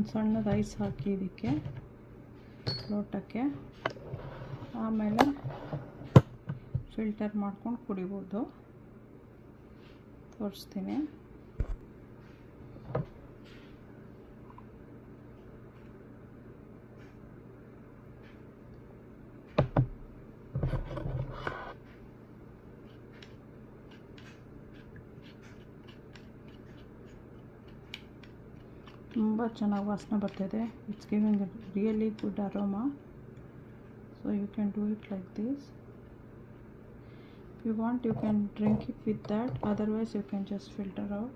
ಒಂದು ಸಣ್ಣದು ಐಸ್ ಹಾಕಿ ಇದಕ್ಕೆ ಲೋಟಕ್ಕೆ, ಆಮೇಲೆ ಫಿಲ್ಟರ್ ಮಾಡ್ಕೊಂಡು ಕುಡಿಬೋದು. ತೋರಿಸ್ತೀನಿ. ತುಂಬ ಚೆನ್ನಾಗಿ ವಾಸನೆ ಬರ್ತಿದೆ. It's giving really good aroma. So you can do it like this. If you want, you can drink it with that, otherwise you can just filter out.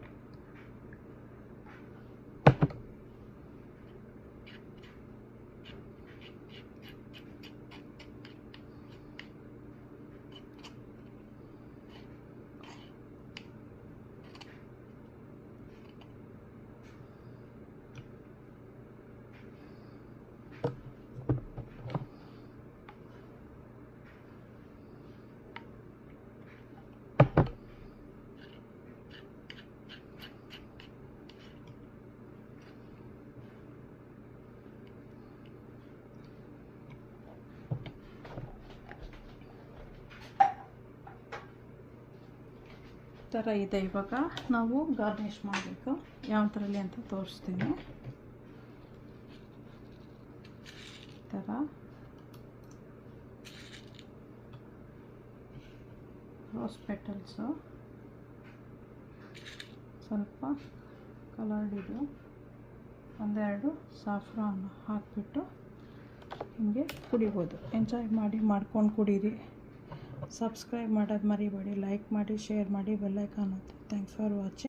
ಥರ ಇದೆ. ಇವಾಗ ನಾವು ಗಾರ್ನಿಷ್ ಮಾಡಬೇಕು. ಯಾವ ಥರಲ್ಲಿ ಅಂತ ತೋರಿಸ್ತೀನಿ. ಥರ ರೋಸ್ ಪೆಟಲ್ಸು, ಸ್ವಲ್ಪ ಕಲರ್ಡಿದು, ಒಂದೆರಡು ಸಾಫ್ರಾನ್ ಹಾಕಿಬಿಟ್ಟು ಹಿಂಗೆ ಕುಡಿಬೋದು. ಎಂಜಾಯ್ ಮಾಡಿ ಮಾಡ್ಕೊಂಡು ಕುಡೀರಿ. ಸಬ್ಸ್ಕ್ರೈಬ್ ಮಾಡೋದು ಮರಿಬೇಡಿ. ಲೈಕ್ ಮಾಡಿ, ಶೇರ್ ಮಾಡಿ, ಬೆಲ್ ಐಕಾನ್ ಒತ್ತಿ. Thanks for watching.